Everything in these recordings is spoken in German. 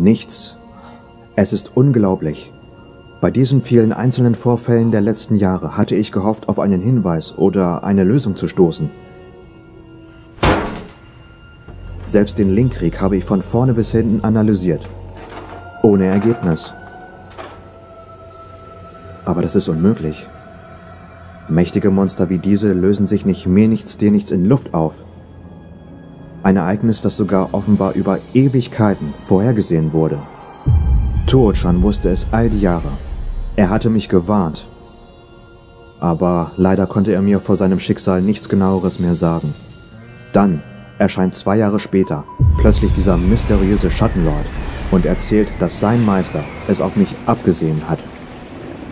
Nichts. Es ist unglaublich. Bei diesen vielen einzelnen Vorfällen der letzten Jahre hatte ich gehofft, auf einen Hinweis oder eine Lösung zu stoßen. Selbst den Linkkrieg habe ich von vorne bis hinten analysiert. Ohne Ergebnis. Aber das ist unmöglich. Mächtige Monster wie diese lösen sich nicht mir nichts, dir nichts in Luft auf. Ein Ereignis, das sogar offenbar über Ewigkeiten vorhergesehen wurde. Toho-chan wusste es all die Jahre. Er hatte mich gewarnt. Aber leider konnte er mir vor seinem Schicksal nichts Genaueres mehr sagen. Dann erscheint 2 Jahre später plötzlich dieser mysteriöse Schattenlord und erzählt, dass sein Meister es auf mich abgesehen hat.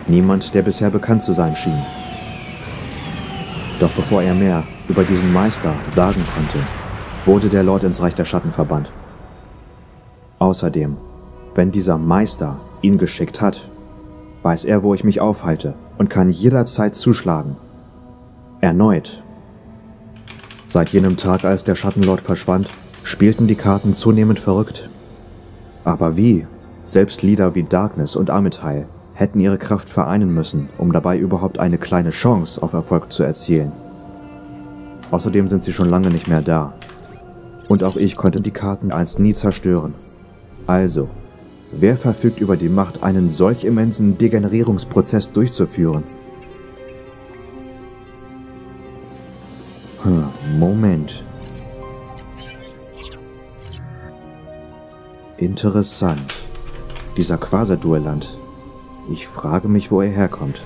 Niemand, der bisher bekannt zu sein schien. Doch bevor er mehr über diesen Meister sagen konnte, wurde der Lord ins Reich der Schatten verbannt. Außerdem, wenn dieser Meister ihn geschickt hat, weiß er, wo ich mich aufhalte und kann jederzeit zuschlagen. Erneut. Seit jenem Tag, als der Schattenlord verschwand, spielten die Karten zunehmend verrückt. Aber wie? Selbst Lieder wie Darkness und Amethyl hätten ihre Kraft vereinen müssen, um dabei überhaupt eine kleine Chance auf Erfolg zu erzielen. Außerdem sind sie schon lange nicht mehr da. Und auch ich konnte die Karten einst nie zerstören. Also, wer verfügt über die Macht, einen solch immensen Degenerierungsprozess durchzuführen? Moment. Interessant. Dieser Quasaduellant. Ich frage mich, wo er herkommt.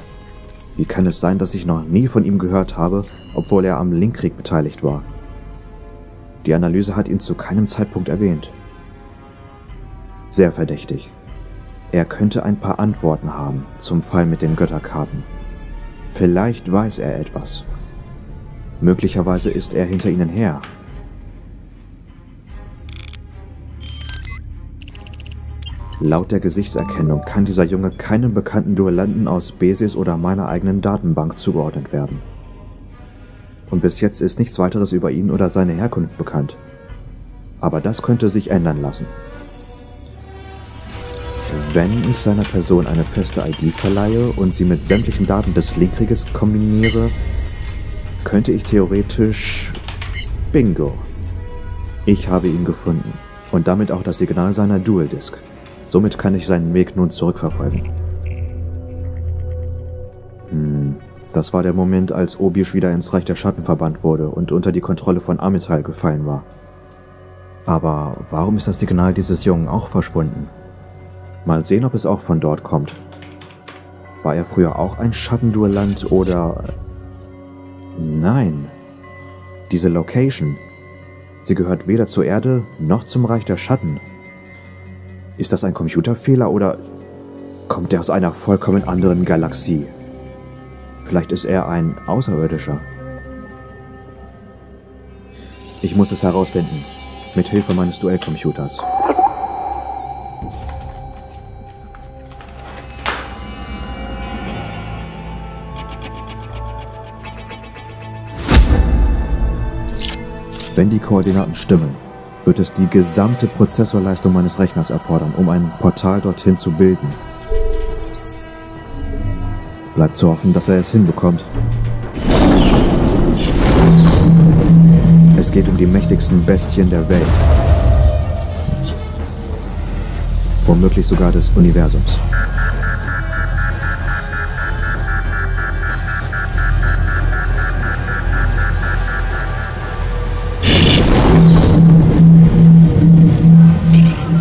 Wie kann es sein, dass ich noch nie von ihm gehört habe, obwohl er am Linkkrieg beteiligt war? Die Analyse hat ihn zu keinem Zeitpunkt erwähnt. Sehr verdächtig. Er könnte ein paar Antworten haben zum Fall mit den Götterkarten. Vielleicht weiß er etwas. Möglicherweise ist er hinter ihnen her. Laut der Gesichtserkennung kann dieser Junge keinem bekannten Duellanten aus Besis oder meiner eigenen Datenbank zugeordnet werden. Und bis jetzt ist nichts weiteres über ihn oder seine Herkunft bekannt. Aber das könnte sich ändern lassen. Wenn ich seiner Person eine feste ID verleihe und sie mit sämtlichen Daten des Linkkrieges kombiniere, könnte ich theoretisch... Bingo! Ich habe ihn gefunden und damit auch das Signal seiner Dual Disk. Somit kann ich seinen Weg nun zurückverfolgen. Das war der Moment, als Obisch wieder ins Reich der Schatten verbannt wurde und unter die Kontrolle von Amethyl gefallen war. Aber warum ist das Signal dieses Jungen auch verschwunden? Mal sehen, ob es auch von dort kommt. War er früher auch ein Schattenduellant oder... Nein. Diese Location. Sie gehört weder zur Erde noch zum Reich der Schatten. Ist das ein Computerfehler oder kommt er aus einer vollkommen anderen Galaxie? Vielleicht ist er ein Außerirdischer. Ich muss es herausfinden. Mit Hilfe meines Duellcomputers. Wenn die Koordinaten stimmen, wird es die gesamte Prozessorleistung meines Rechners erfordern, um ein Portal dorthin zu bilden. Bleibt zu hoffen, dass er es hinbekommt. Es geht um die mächtigsten Bestien der Welt. Womöglich sogar des Universums.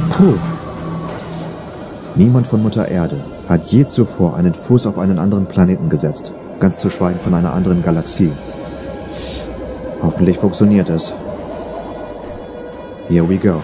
Puh. Niemand von Mutter Erde hat je zuvor einen Fuß auf einen anderen Planeten gesetzt, ganz zu schweigen von einer anderen Galaxie. Hoffentlich funktioniert es. Here we go.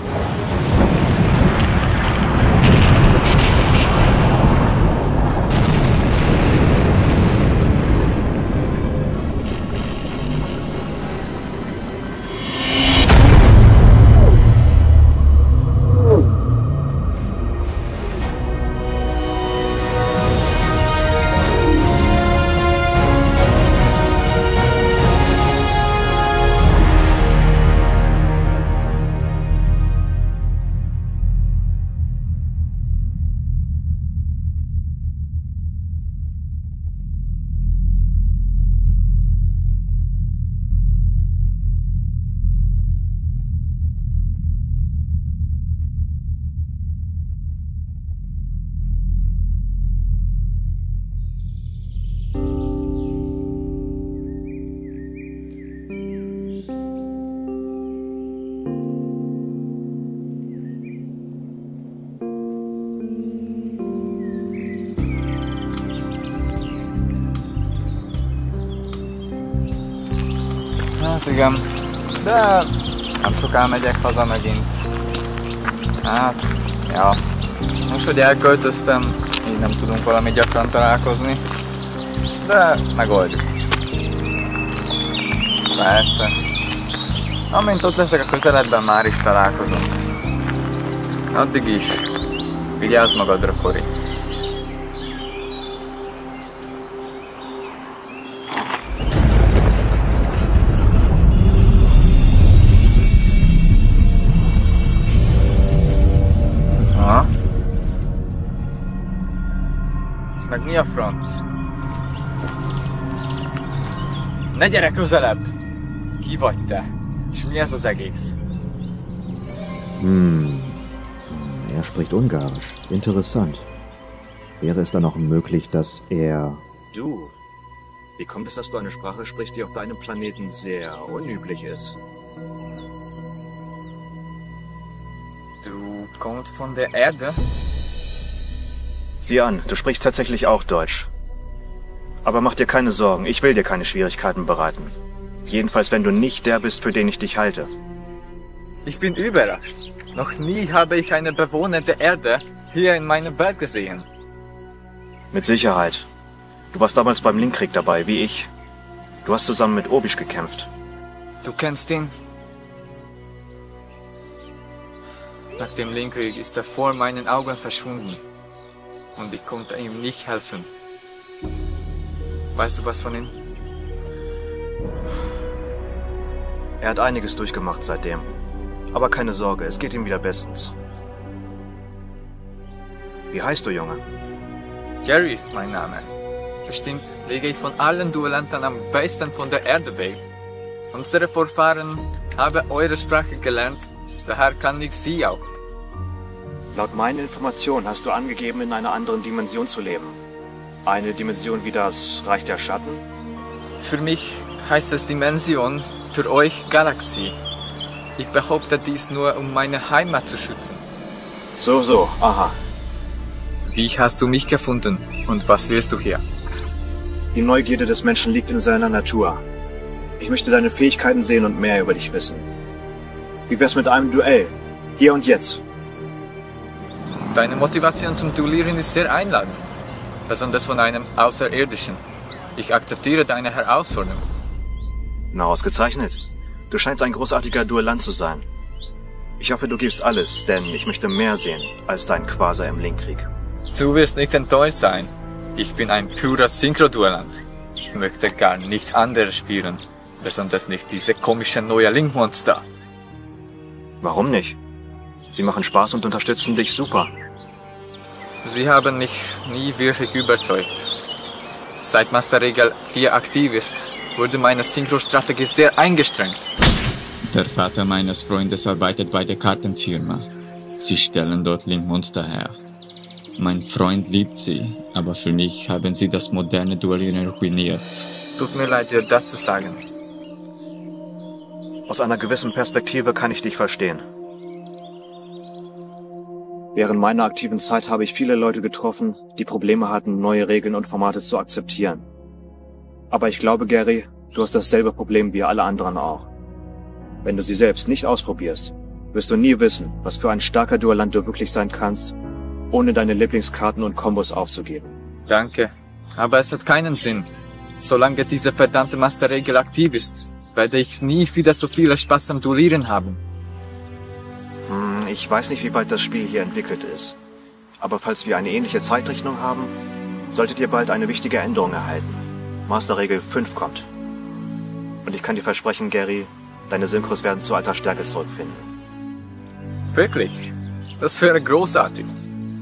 Igen, de nem soká megyek haza megint. Hát, ja, most, hogy elköltöztem, így nem tudunk valami gyakran találkozni, de megoldjuk. Persze. Amint ott leszek a közeledben, már is találkozom. Addig is, vigyázz magadra, Kori. Aha. Ez meg mi a franc? Ne gyere közelebb! Ki vagy te? És mi ez az egész? Er spricht Ungarisch. Interessant. Wäre es dann auch möglich, dass er... Du, wie kommt es, dass du eine Sprache sprichst, die auf deinem Planeten sehr unüblich ist? Du kommst von der Erde? Sieh an, du sprichst tatsächlich auch Deutsch. Aber mach dir keine Sorgen, ich will dir keine Schwierigkeiten bereiten. Jedenfalls, wenn du nicht der bist, für den ich dich halte. Ich bin überrascht. Noch nie habe ich einen Bewohner der Erde hier in meiner Welt gesehen. Mit Sicherheit. Du warst damals beim Linkkrieg dabei, wie ich. Du hast zusammen mit Obisch gekämpft. Du kennst ihn? Nach dem Linkkrieg ist er vor meinen Augen verschwunden. Und ich konnte ihm nicht helfen. Weißt du was von ihm? Er hat einiges durchgemacht seitdem. Aber keine Sorge, es geht ihm wieder bestens. Wie heißt du, Junge? Gary ist mein Name. Bestimmt liege ich von allen Duellanten am besten von der Erde weg. Unsere Vorfahren haben eure Sprache gelernt, daher kann ich sie auch. Laut meinen Informationen hast du angegeben, in einer anderen Dimension zu leben. Eine Dimension wie das Reich der Schatten? Für mich heißt es Dimension, für euch Galaxie. Ich behaupte dies nur, um meine Heimat zu schützen. So, aha. Wie hast du mich gefunden und was willst du hier? Die Neugierde des Menschen liegt in seiner Natur. Ich möchte deine Fähigkeiten sehen und mehr über dich wissen. Wie wär's mit einem Duell? Hier und jetzt. Deine Motivation zum Duellieren ist sehr einladend. Besonders von einem Außerirdischen. Ich akzeptiere deine Herausforderung. Na, ausgezeichnet. Du scheinst ein großartiger Duellant zu sein. Ich hoffe, du gibst alles, denn ich möchte mehr sehen als dein Quasar im Linkkrieg. Du wirst nicht enttäuscht sein. Ich bin ein purer Synchro-Duellant. Ich möchte gar nichts anderes spielen. Besonders nicht diese komischen neuen Link-Monster. Warum nicht? Sie machen Spaß und unterstützen dich super. Sie haben mich nie wirklich überzeugt. Seit Master Regel 4 aktiv ist, wurde meine Synchro-Strategie sehr eingeschränkt. Der Vater meines Freundes arbeitet bei der Kartenfirma. Sie stellen dort Link-Monster her. Mein Freund liebt sie, aber für mich haben sie das moderne Duellieren ruiniert. Tut mir leid, dir das zu sagen. Aus einer gewissen Perspektive kann ich dich verstehen. Während meiner aktiven Zeit habe ich viele Leute getroffen, die Probleme hatten, neue Regeln und Formate zu akzeptieren. Aber ich glaube, Gary, du hast dasselbe Problem wie alle anderen auch. Wenn du sie selbst nicht ausprobierst, wirst du nie wissen, was für ein starker Duellant du wirklich sein kannst, ohne deine Lieblingskarten und Kombos aufzugeben. Danke, aber es hat keinen Sinn. Solange diese verdammte Master-Regel aktiv ist, werde ich nie wieder so viel Spaß am Duellieren haben. Ich weiß nicht, wie weit das Spiel hier entwickelt ist. Aber falls wir eine ähnliche Zeitrechnung haben, solltet ihr bald eine wichtige Änderung erhalten. Master-Regel 5 kommt. Und ich kann dir versprechen, Gary, deine Synchros werden zu alter Stärke zurückfinden. Wirklich? Das wäre großartig.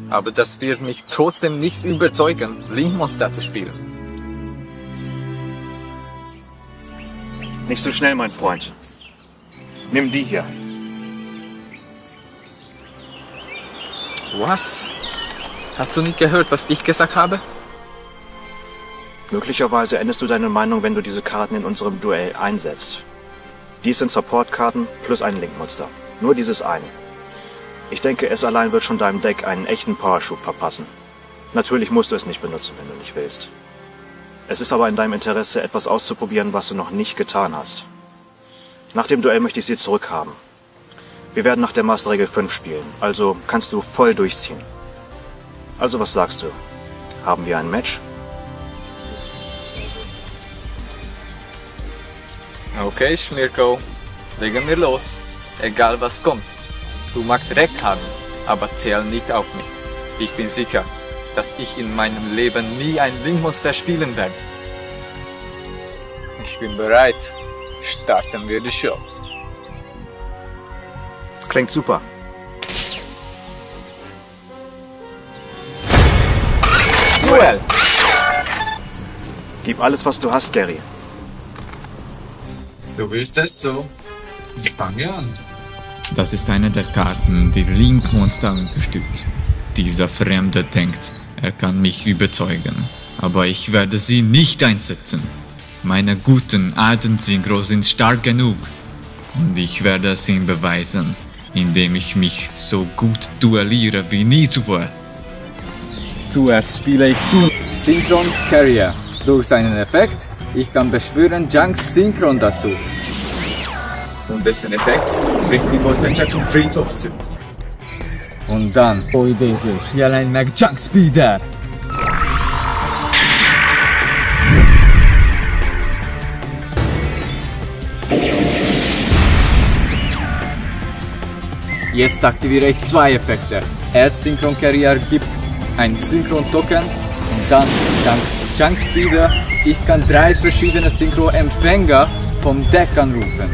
Aber das wird mich trotzdem nicht überzeugen, Link-Monster zu spielen. Nicht so schnell, mein Freund. Nimm die hier. Was? Hast du nicht gehört, was ich gesagt habe? Möglicherweise änderst du deine Meinung, wenn du diese Karten in unserem Duell einsetzt. Dies sind Support-Karten plus ein Link-Monster. Nur dieses eine. Ich denke, es allein wird schon deinem Deck einen echten Powerschub verpassen. Natürlich musst du es nicht benutzen, wenn du nicht willst. Es ist aber in deinem Interesse, etwas auszuprobieren, was du noch nicht getan hast. Nach dem Duell möchte ich sie zurückhaben. Wir werden nach der Masterregel 5 spielen, also kannst du voll durchziehen. Also was sagst du? Haben wir ein Match? Okay, Schmirko, legen wir los. Egal was kommt. Du magst recht haben, aber zähl nicht auf mich. Ich bin sicher, dass ich in meinem Leben nie ein Link-Monster spielen werde. Ich bin bereit. Starten wir die Show. Klingt super. Duell! Gib alles, was du hast, Gary. Du willst es so? Ich fange an. Das ist eine der Karten, die Link-Monster unterstützt. Dieser Fremde denkt, er kann mich überzeugen, aber ich werde sie nicht einsetzen. Meine guten alten Synchros sind stark genug und ich werde es ihm beweisen, indem ich mich so gut duelliere wie nie zuvor. Zuerst spiele ich Synchron Carrier. Durch seinen Effekt, ich kann beschwören Junks Synchron dazu. Und dessen Effekt bringt die Voltage vom Friedhof zurück. Und dann, allein Mag Junk Speeder. Jetzt aktiviere ich 2 Effekte. Erst Synchron Carrier gibt ein Synchron Token und dann dank Junk Speeder, ich kann 3 verschiedene Synchro Empfänger vom Deck anrufen.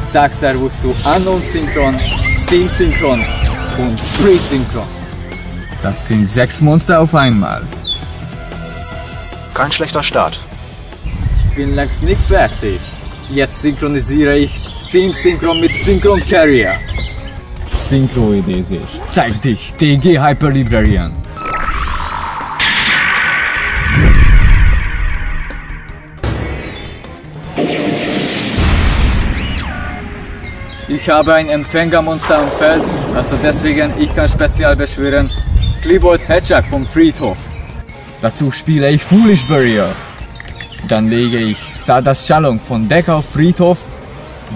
Sag Servus zu Unknown Synchron, Steam Synchron und Free Synchron. Das sind 6 Monster auf einmal. Kein schlechter Start. Ich bin längst nicht fertig. Jetzt synchronisiere ich Steam Synchron mit Synchron Carrier. Synchro-Idee sich. Zeig dich, DG Hyper Librarian. Ich habe ein Empfängermonster im Feld, also deswegen ich kann spezial beschwören Klebold Hedgehog vom Friedhof. Dazu spiele ich Foolish Barrier. Dann lege ich Stardust Shalom von Deck auf Friedhof,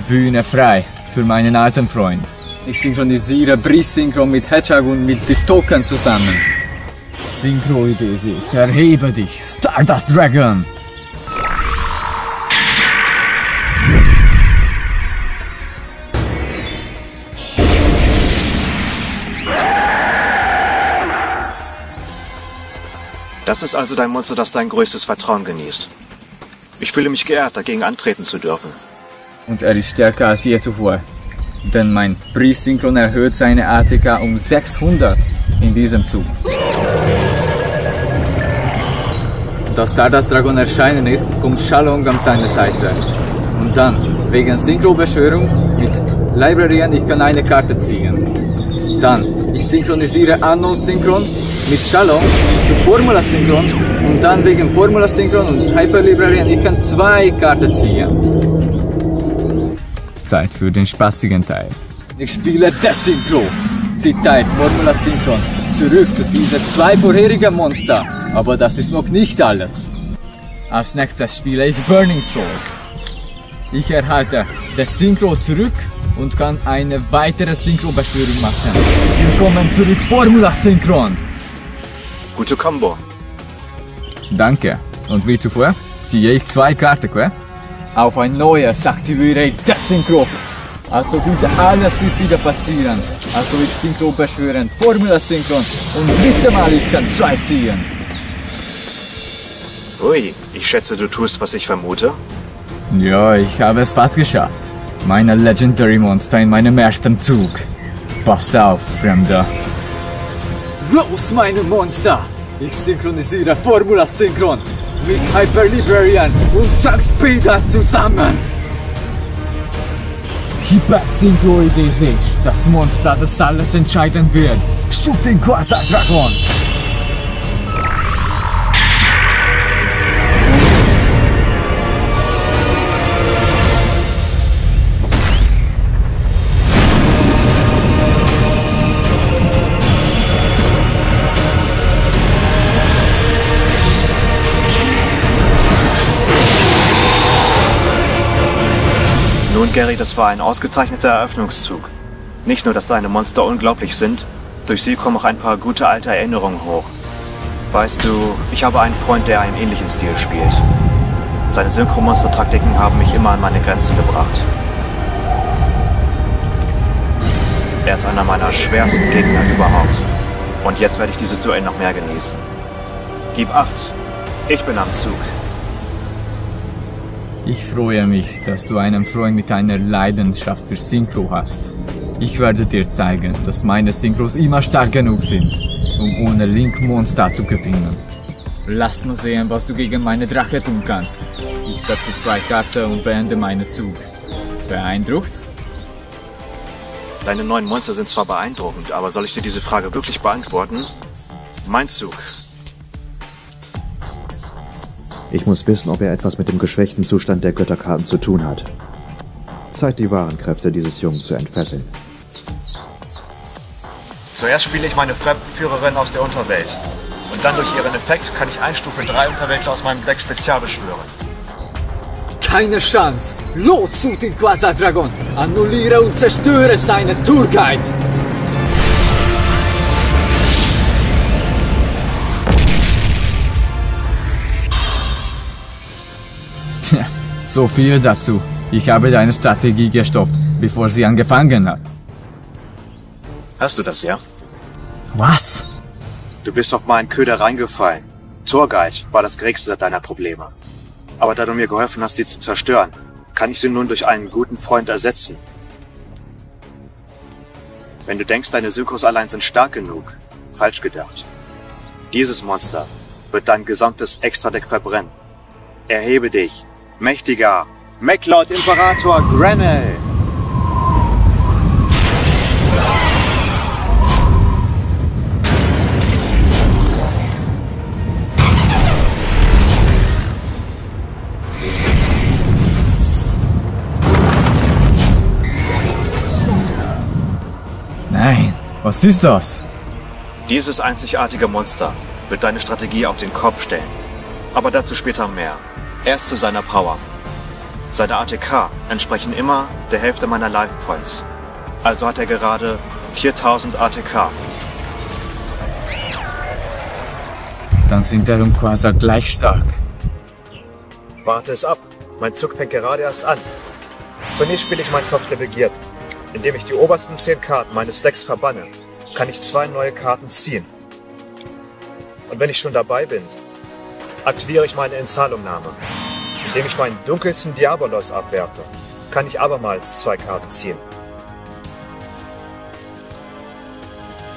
Bühne frei für meinen alten Freund. Ich synchronisiere Breeze Synchron mit Hedgehog und mit den Token zusammen. Synchro-Idee sich, erhebe dich, Stardust Dragon! Das ist also dein Monster, das dein größtes Vertrauen genießt. Ich fühle mich geehrt, dagegen antreten zu dürfen. Und er ist stärker als je zuvor. Denn mein Breeze Synchron erhöht seine ATK um 600 in diesem Zug. Da Stardust Dragon erschienen ist, kommt Shalom an seine Seite. Und dann, wegen Synchro-Beschwörung mit Librarian, ich kann eine Karte ziehen. Dann, ich synchronisiere Unknown Synchron mit Shalom zu Formula Synchron und dann wegen Formula Synchron und Hyper Librarian, ich kann 2 Karten ziehen. Zeit für den spaßigen Teil. Ich spiele Desynchro. Sie teilt Formula Synchron zurück zu diesen 2 vorherigen Monster. Aber das ist noch nicht alles. Als nächstes spiele ich Burning Sword. Ich erhalte Desynchro zurück und kann eine weitere Synchro-Beschwörung machen. Willkommen zurück, Formula Synchron! Gute Combo. Danke. Und wie zuvor ziehe ich 2 Karten, gell? Auf ein neues aktiviere ich Desynchro. Also alles wird wieder passieren. Also ich Synchro beschwören, Formula Synchron und 3. Mal ich kann 2 ziehen. Ui, ich schätze, du tust, was ich vermute. Ja, ich habe es fast geschafft. Meine Legendary Monster in meinem ersten Zug. Pass auf, Fremder. Los, meine Monster! Ich synchronisiere Formula Synchron mit Hyper Librarian und Junk Speeder zusammen! Hyper Synchro-Idee sich, das Monster, das alles entscheiden wird. Shooting Quasar Dragon! Nun, Nun, Gary, das war ein ausgezeichneter Eröffnungszug. Nicht nur, dass deine Monster unglaublich sind, durch sie kommen auch ein paar gute alte Erinnerungen hoch. Weißt du, ich habe einen Freund, der einen ähnlichen Stil spielt. Seine Synchromonster-Taktiken haben mich immer an meine Grenzen gebracht. Er ist einer meiner schwersten Gegner überhaupt. Und jetzt werde ich dieses Duell noch mehr genießen. Gib Acht, ich bin am Zug. Ich freue mich, dass du einen Freund mit einer Leidenschaft für Synchro hast. Ich werde dir zeigen, dass meine Synchros immer stark genug sind, um ohne Link Monster zu gewinnen. Lass mal sehen, was du gegen meine Drache tun kannst. Ich setze 2 Karten und beende meinen Zug. Beeindruckt? Deine neuen Monster sind zwar beeindruckend, aber soll ich dir diese Frage wirklich beantworten? Mein Zug. Ich muss wissen, ob er etwas mit dem geschwächten Zustand der Götterkarten zu tun hat. Zeit, die wahren Kräfte dieses Jungen zu entfesseln. Zuerst spiele ich meine Fremdenführerin aus der Unterwelt. Und dann durch ihren Effekt kann ich Stufe 3 Unterweltler aus meinem Deck spezial beschwören. Keine Chance! Los zu den Quasar-Dragon! Annulliere und zerstöre seine Tourguide! Tja, so viel dazu. Ich habe deine Strategie gestoppt, bevor sie angefangen hat. Hast du das, ja? Was? Du bist auf meinen Köder reingefallen. Tourguide war das geringste deiner Probleme. Aber da du mir geholfen hast, sie zu zerstören, kann ich sie nun durch einen guten Freund ersetzen. Wenn du denkst, deine Synchros allein sind stark genug, falsch gedacht. Dieses Monster wird dein gesamtes Extra-Deck verbrennen. Erhebe dich, mächtiger MacLord Imperator Grenel! Nein, was ist das? Dieses einzigartige Monster wird deine Strategie auf den Kopf stellen. Aber dazu später mehr. Erst zu seiner Power. Seine ATK entsprechen immer der Hälfte meiner Life Points. Also hat er gerade 4000 ATK. Dann sind er und Quasar gleich stark. Warte es ab. Mein Zug fängt gerade erst an. Zunächst spiele ich meinen Topf der Begierde. Indem ich die obersten 10 Karten meines Decks verbanne, kann ich 2 neue Karten ziehen. Und wenn ich schon dabei bin, aktiviere ich meine Inzahlungnahme. Indem ich meinen dunkelsten Diabolos abwerfe, kann ich abermals 2 Karten ziehen.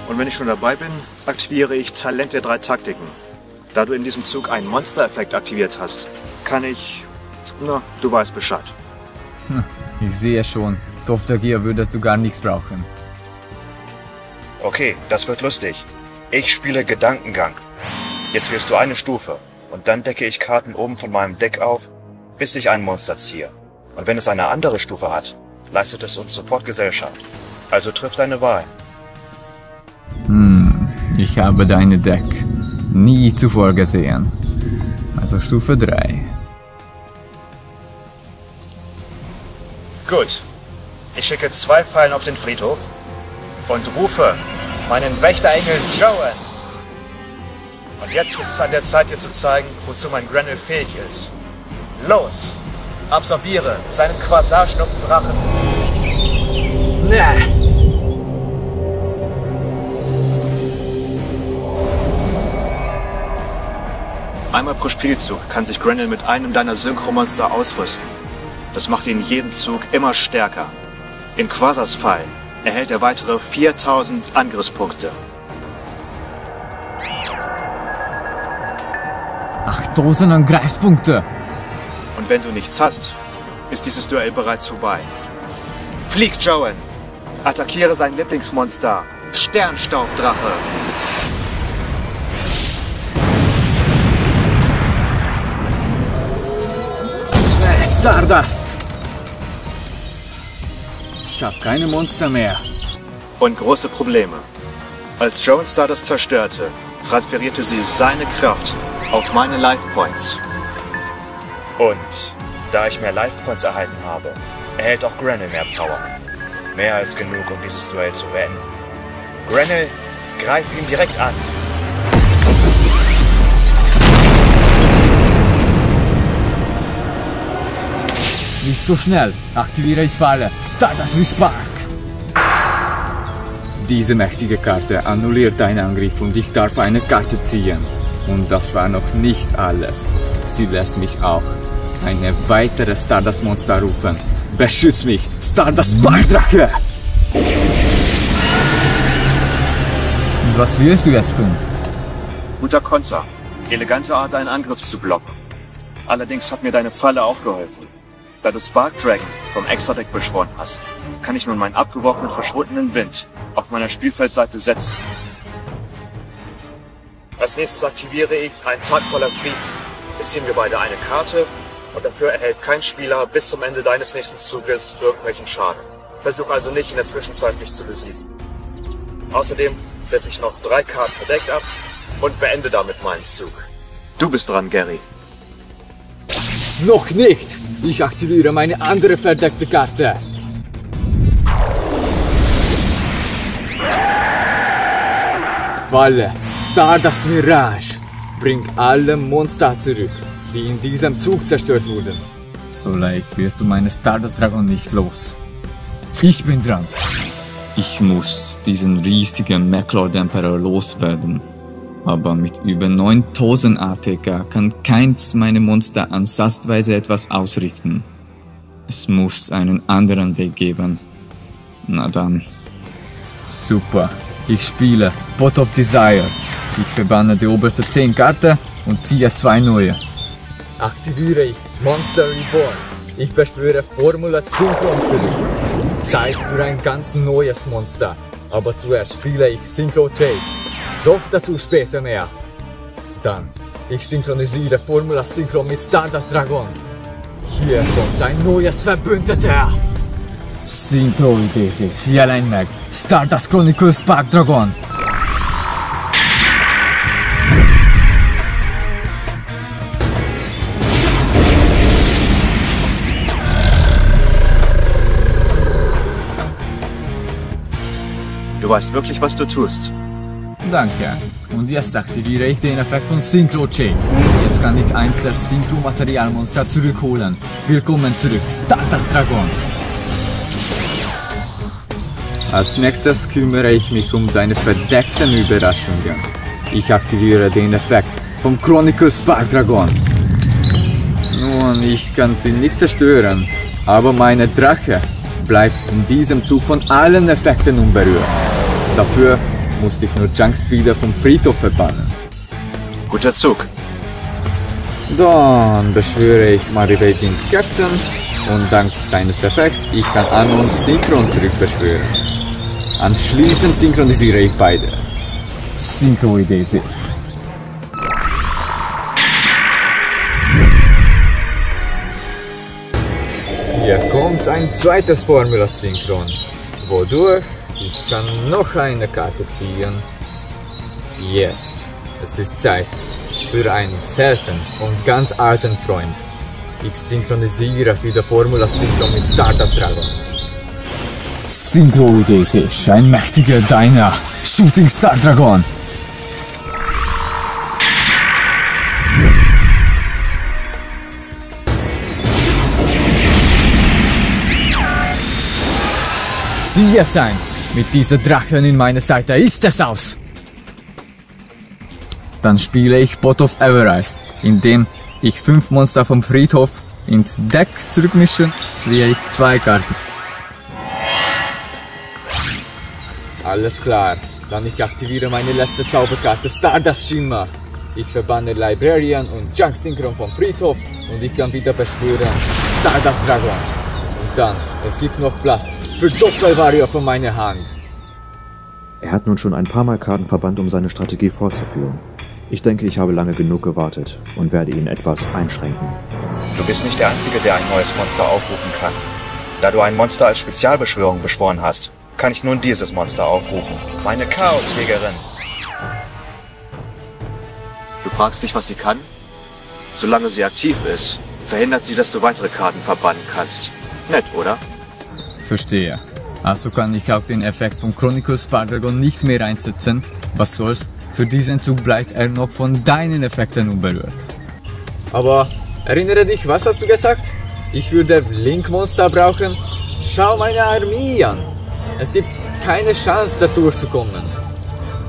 Und wenn ich schon dabei bin, aktiviere ich Talent der 3 Taktiken. Da du in diesem Zug einen Monster-Effekt aktiviert hast, kann ich... Na, du weißt Bescheid. Ich sehe schon, Topf der Gier würdest du gar nichts brauchen. Okay, das wird lustig. Ich spiele Gedankengang. Jetzt wählst du eine Stufe und dann decke ich Karten oben von meinem Deck auf, bis ich ein Monster ziehe. Und wenn es eine andere Stufe hat, leistet es uns sofort Gesellschaft. Also triff deine Wahl. Ich habe deine Deck nie zuvor gesehen. Also Stufe 3. Gut. Ich schicke 2 Fallen auf den Friedhof und rufe meinen Wächterengel Joan. Und jetzt ist es an der Zeit, dir zu zeigen, wozu mein Grenel fähig ist. Los! Absorbiere seinen Quasar-Schnupfendrachen. Einmal pro Spielzug kann sich Grenel mit einem deiner Synchromonster ausrüsten. Das macht ihn jeden Zug immer stärker. In Quasars Fallen erhält er weitere 4000 Angriffspunkte. 8000 Angriffspunkte! Und wenn du nichts hast, ist dieses Duell bereits vorbei. Flieg, Joan! Attackiere sein Lieblingsmonster, Sternstaubdrache! Stardust! Ich habe keine Monster mehr. Und große Probleme. Als Joan Stardust zerstörte, transferierte sie seine Kraft auf meine Life Points. Und da ich mehr Life Points erhalten habe, erhält auch Grenel mehr Power. Mehr als genug, um dieses Duell zu beenden. Grenel, greif ihn direkt an. Nicht so schnell. Aktiviere ich Falle. Stardust Respark. Diese mächtige Karte annulliert deinen Angriff und ich darf eine Karte ziehen. Und das war noch nicht alles. Sie lässt mich auch eine weitere Stardust-Monster rufen. Beschütz mich, Stardust-Spark-Drache! Und was willst du jetzt tun? Guter Konter. Elegante Art, einen Angriff zu blocken. Allerdings hat mir deine Falle auch geholfen. Da du Spark Dragon vom Extra-Deck beschworen hast, kann ich nun meinen abgeworfenen verschwundenen Wind auf meiner Spielfeldseite setzen. Als nächstes aktiviere ich einen Tag voller Frieden. Jetzt ziehen wir beide eine Karte und dafür erhält kein Spieler bis zum Ende deines nächsten Zuges irgendwelchen Schaden. Versuch also nicht in der Zwischenzeit mich zu besiegen. Außerdem setze ich noch 3 Karten verdeckt ab und beende damit meinen Zug. Du bist dran, Gary. Noch nicht! Ich aktiviere meine andere verdeckte Karte. Falle. Stardust Mirage. Bring alle Monster zurück, die in diesem Zug zerstört wurden. So leicht wirst du meine Stardust Dragon nicht los. Ich bin dran. Ich muss diesen riesigen Maclord Emperor loswerden. Aber mit über 9000 ATK kann keins meiner Monster ansatzweise etwas ausrichten. Es muss einen anderen Weg geben. Na dann. Super. Ich spiele Pot of Desires. Ich verbanne die oberste 10 Karten und ziehe 2 neue. Aktiviere ich Monster Reborn. Ich beschwöre Formula Synchron zurück. Zeit für ein ganz neues Monster. Aber zuerst spiele ich Synchro Chase. Doch dazu später mehr. Dann, ich synchronisiere Formula Synchron mit Stardust Dragon. Hier kommt ein neues Verbündeter. Synchro Idesi, Yellow Mag, Stardust Chronicles Spark Dragon. Du weißt wirklich, was du tust. Danke. Und jetzt aktiviere ich den Effekt von Synchro Chase. Jetzt kann ich eins der Synchro Materialmonster zurückholen. Willkommen zurück, Stardust Dragon. Als nächstes kümmere ich mich um deine verdeckten Überraschungen. Ich aktiviere den Effekt vom Chronicle Spark Dragon. Nun, ich kann sie nicht zerstören, aber meine Drache bleibt in diesem Zug von allen Effekten unberührt. Dafür muss ich nur Junkspeeder vom Friedhof verbannen. Guter Zug. Dann beschwöre ich Maribelin Captain und dank seines Effekts ich kann Anon Synchron zurückbeschwören. Anschließend synchronisiere ich beide. Synchro Idesi. Hier kommt ein zweites Formula Synchron, wodurch ich kann noch eine Karte ziehen. Jetzt. Es ist Zeit für einen seltenen und ganz alten Freund. Ich synchronisiere wieder Formula Synchron mit Stardust Dragon. Synchro Idesi, ein mächtiger Deiner, Shooting Star Dragon. Sieh es ein! Mit dieser Drachen in meiner Seite ist es aus! Dann spiele ich Pot of Everise, indem ich 5 Monster vom Friedhof ins Deck zurückmische, ziehe ich 2 Karten. Alles klar, dann ich aktiviere meine letzte Zauberkarte Stardust Shimmer. Ich verbanne Librarian und Junk Synchron vom Friedhof und ich kann wieder beschwören Stardust Dragon. Und dann, es gibt noch Platz für Doppelvario von meiner Hand. Er hat nun schon ein paar Mal Karten verbannt, um seine Strategie fortzuführen. Ich denke, ich habe lange genug gewartet und werde ihn etwas einschränken. Du bist nicht der Einzige, der ein neues Monster aufrufen kann. Da du ein Monster als Spezialbeschwörung beschworen hast, kann ich nun dieses Monster aufrufen. Meine Chaosjägerin. Du fragst dich, was sie kann? Solange sie aktiv ist, verhindert sie, dass du weitere Karten verbannen kannst. Nett, oder? Verstehe. Also kann ich auch den Effekt von Chronicles Spardragon nicht mehr einsetzen. Was soll's? Für diesen Zug bleibt er noch von deinen Effekten unberührt. Aber erinnere dich, was hast du gesagt? Ich würde Link-Monster brauchen? Schau meine Armee an. Es gibt keine Chance, da durchzukommen.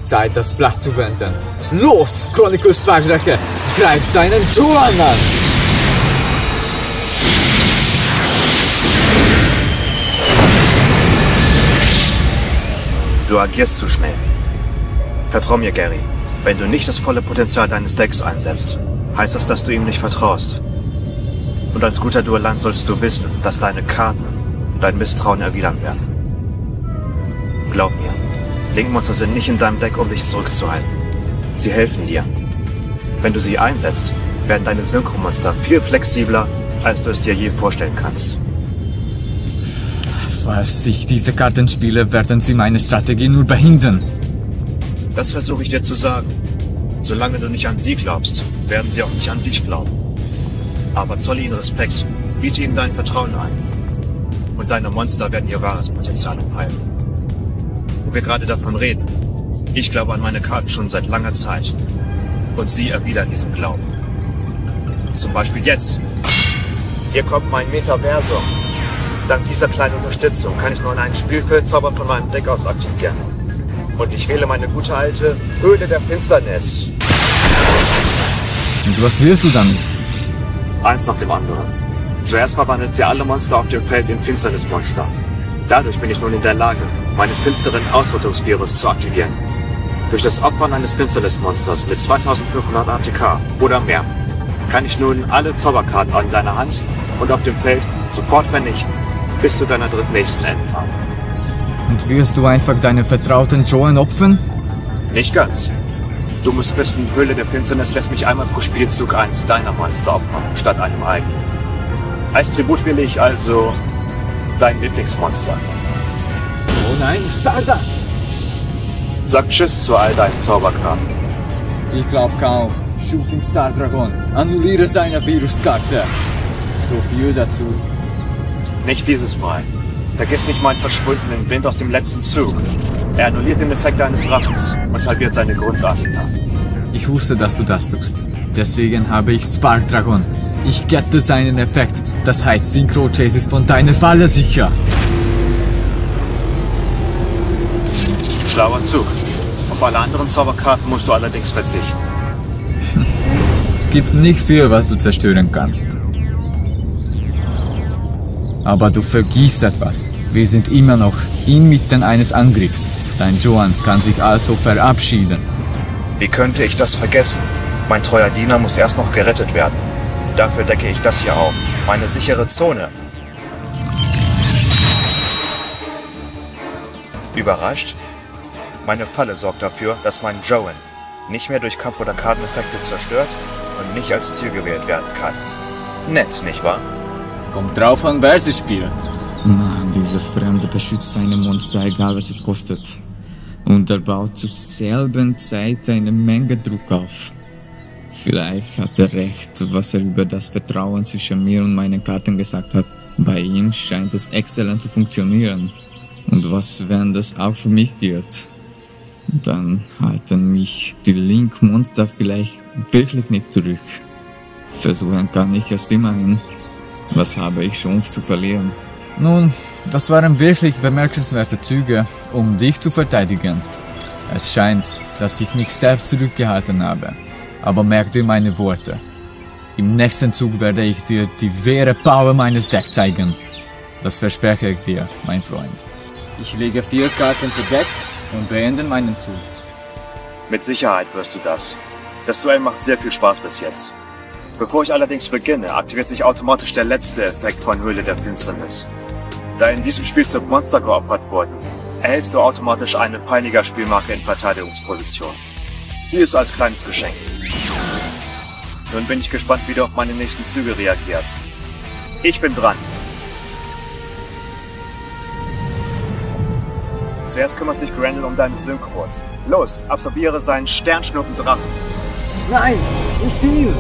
Zeit, das Blatt zu wenden. Los, Chronicles Spardrake! Greif seinen Joan an! Du agierst zu schnell. Vertrau mir, Gary. Wenn du nicht das volle Potenzial deines Decks einsetzt, heißt das, dass du ihm nicht vertraust. Und als guter Duellant sollst du wissen, dass deine Karten dein Misstrauen erwidern werden. Glaub mir, Link-Monster sind nicht in deinem Deck, um dich zurückzuhalten. Sie helfen dir. Wenn du sie einsetzt, werden deine Synchromonster viel flexibler, als du es dir je vorstellen kannst. Falls ich diese Karten spiele, werden sie meine Strategie nur behindern. Das versuche ich dir zu sagen. Solange du nicht an sie glaubst, werden sie auch nicht an dich glauben. Aber zolle ihnen Respekt, biete ihnen dein Vertrauen ein. Und deine Monster werden ihr wahres Potenzial entfalten. Wo wir gerade davon reden, ich glaube an meine Karten schon seit langer Zeit. Und sie erwidern diesen Glauben. Zum Beispiel jetzt. Hier kommt mein Metaversum. Dank dieser kleinen Unterstützung kann ich nun einen Spielfeldzauber von meinem Deck aus aktivieren. Und ich wähle meine gute alte Höhle der Finsternis. Und was willst du damit? Eins nach dem anderen. Zuerst verwandelt sie alle Monster auf dem Feld in Finsternismonster. Dadurch bin ich nun in der Lage, meinen finsteren Ausrottungsvirus zu aktivieren. Durch das Opfern eines Finsternismonsters mit 2500 ATK oder mehr kann ich nun alle Zauberkarten an deiner Hand und auf dem Feld sofort vernichten, bis zu deiner drittnächsten Endphase. Und wirst du einfach deinen vertrauten Joan opfern? Nicht ganz. Du musst wissen, Höhle der Finsternis lässt mich einmal pro Spielzug eins deiner Monster opfern, statt einem eigenen. Als Tribut wähle ich also dein Lieblingsmonster. Oh nein, Stardust! Sag Tschüss zu all deinen Zauberkarten. Ich glaub kaum. Shooting Star Dragon. Annulliere seine Viruskarte. So viel dazu. Nicht dieses Mal. Vergiss nicht meinen verschwundenen Wind aus dem letzten Zug. Er annulliert den Effekt eines Drachens und halbiert seine Grundartika. Ich wusste, dass du das tust. Deswegen habe ich Spark Dragon. Ich gette seinen Effekt. Das heißt, Synchro Chase ist von deiner Falle sicher. Schlauer Zug. Auf alle anderen Zauberkarten musst du allerdings verzichten. Es gibt nicht viel, was du zerstören kannst. Aber du vergisst etwas. Wir sind immer noch inmitten eines Angriffs. Dein Joan kann sich also verabschieden. Wie könnte ich das vergessen? Mein treuer Diener muss erst noch gerettet werden. Dafür decke ich das hier auf. Meine sichere Zone. Überrascht? Meine Falle sorgt dafür, dass mein Joan nicht mehr durch Kampf- oder Karteneffekte zerstört und nicht als Ziel gewählt werden kann. Nett, nicht wahr? Kommt drauf an, wer sie spielt. Na, dieser Fremde beschützt seine Monster, egal was es kostet. Und er baut zur selben Zeit eine Menge Druck auf. Vielleicht hat er recht, was er über das Vertrauen zwischen mir und meinen Karten gesagt hat. Bei ihm scheint es exzellent zu funktionieren. Und was, wenn das auch für mich gilt? Dann halten mich die Link-Monster vielleicht wirklich nicht zurück. Versuchen kann ich es immerhin. Was habe ich schon zu verlieren? Nun, das waren wirklich bemerkenswerte Züge, um dich zu verteidigen. Es scheint, dass ich mich selbst zurückgehalten habe. Aber merk dir meine Worte. Im nächsten Zug werde ich dir die wahre Power meines Decks zeigen. Das verspreche ich dir, mein Freund. Ich lege 4 Karten verdeckt und beende meinen Zug. Mit Sicherheit wirst du das. Das Duell macht sehr viel Spaß bis jetzt. Bevor ich allerdings beginne, aktiviert sich automatisch der letzte Effekt von Höhle der Finsternis. Da in diesem Spielzug Monster geopfert wurden, erhältst du automatisch eine Peiniger-Spielmarke in Verteidigungsposition. Sieh es als kleines Geschenk. Nun bin ich gespannt, wie du auf meine nächsten Züge reagierst. Ich bin dran. Zuerst kümmert sich Grendel um deine Synchros. Los, absorbiere seinen Sternschnuppendrachen. Nein, nicht viel!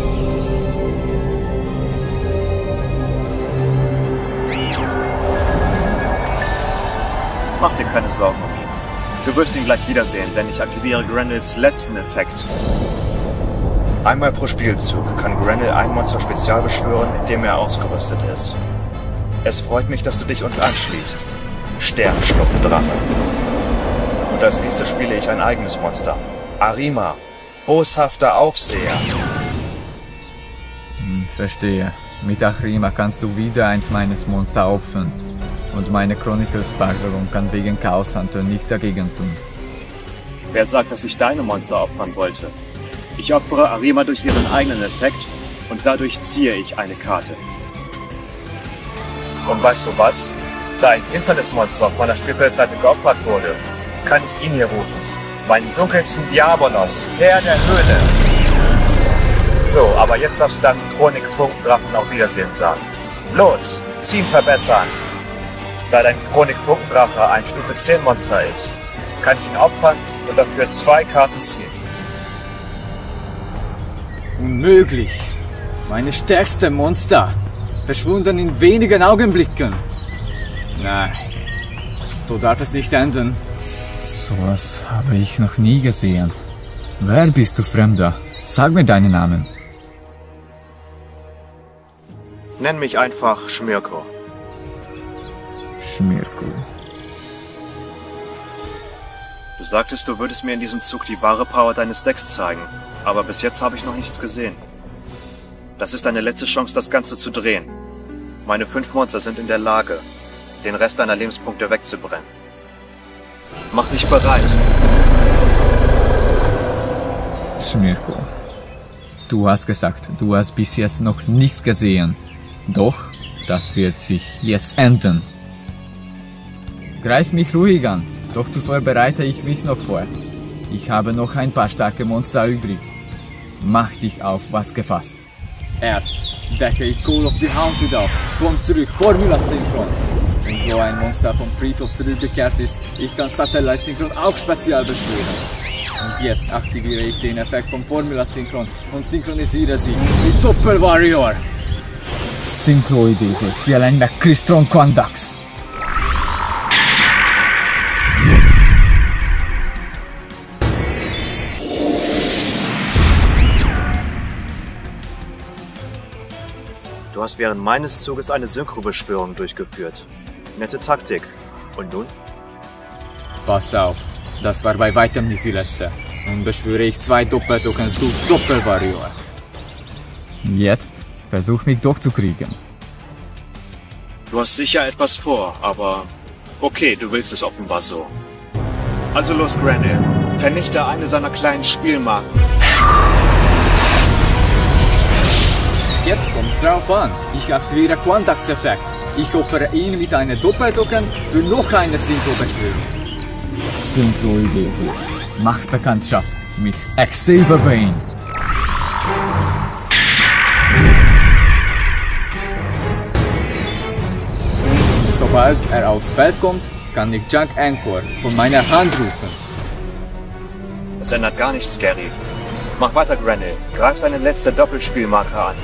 Mach dir keine Sorgen um ihn. Du wirst ihn gleich wiedersehen, denn ich aktiviere Grenils letzten Effekt. Einmal pro Spielzug kann Grenil ein Monster spezial beschwören, in dem er ausgerüstet ist. Es freut mich, dass du dich uns anschließt. Sternschnuppendrache. Und als nächstes spiele ich ein eigenes Monster. Arima, boshafter Aufseher. Verstehe. Mit Arima kannst du wieder eins meines Monster opfern. Und meine Chronicles-Parkerung kann wegen Chaos Hunter nicht dagegen tun. Wer sagt, dass ich deine Monster opfern wollte? Ich opfere Arima durch ihren eigenen Effekt und dadurch ziehe ich eine Karte. Und weißt du was? Da ein finsternes Monster auf meiner Spielfeldseite geopfert wurde, kann ich ihn hier rufen. Meinen dunkelsten Diabolos, Herr der Höhle. So, aber jetzt darfst du deinem Chronik-Funkendrachen auf Wiedersehen sagen. Los, Ziehen verbessern. Da dein Chronik-Funkendrache ein Stufe 10 Monster ist, kann ich ihn opfern und dafür 2 Karten ziehen. Unmöglich! Meine stärksten Monster verschwunden in wenigen Augenblicken. Nein, so darf es nicht enden. Sowas habe ich noch nie gesehen. Wer bist du, Fremder? Sag mir deinen Namen. Nenn mich einfach Schmirko. Schmirko. Du sagtest, du würdest mir in diesem Zug die wahre Power deines Decks zeigen, aber bis jetzt habe ich noch nichts gesehen. Das ist deine letzte Chance, das Ganze zu drehen. Meine 5 Monster sind in der Lage, den Rest deiner Lebenspunkte wegzubrennen. Mach dich bereit. Schmirko, du hast gesagt, du hast bis jetzt noch nichts gesehen. Doch, das wird sich jetzt ändern. Greif mich ruhig an, doch zuvor bereite ich mich noch vor. Ich habe noch ein paar starke Monster übrig. Mach dich auf was gefasst. Erst decke ich Call of the Haunted auf. Komm zurück, Formula Synchron. Und wo ein Monster vom Friedhof zurückgekehrt ist, ich kann Satellite Synchron auch spezial beschwören. Und jetzt aktiviere ich den Effekt vom Formula Synchron und synchronisiere sie mit Doppel Warrior. Synchroidese, Sjelenda Crystron Quandax. Du hast während meines Zuges eine Synchrobeschwörung durchgeführt. Nette Taktik. Und nun? Pass auf, das war bei weitem nicht die letzte. Nun beschwöre ich 2 Doppeltokens durch Doppelwarrior. Jetzt versuch mich doch zu kriegen. Du hast sicher etwas vor, aber okay, du willst es offenbar so. Also los, Grenil. Vernichte eine seiner kleinen Spielmarken. Jetzt kommt's drauf an. Ich aktiviere Quandax-Effekt. Ich opfere ihn mit einem Doppeltoken für noch eine Synchro-Beschwörung. Synchroidese. Macht Bekanntschaft mit Exilber Vane. Sobald er aufs Feld kommt, kann ich Junk Anchor von meiner Hand rufen. Es ändert gar nichts, Gary. Mach weiter, Grenil. Greif seine letzte Doppelspielmarke an.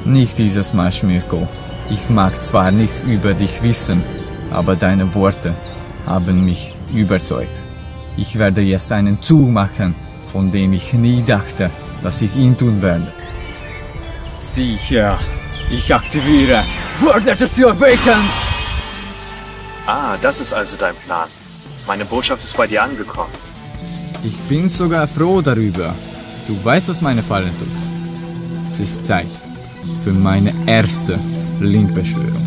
Nicht dieses Mal, Schmirko. Ich mag zwar nichts über dich wissen, aber deine Worte haben mich überzeugt. Ich werde jetzt einen Zug machen, von dem ich nie dachte, dass ich ihn tun werde. Sicher. Ich aktiviere Word Legacy Awakens! Ah, das ist also dein Plan. Meine Botschaft ist bei dir angekommen. Ich bin sogar froh darüber. Du weißt, was meine Fallen tut. Es ist Zeit für meine erste Link-Beschwörung.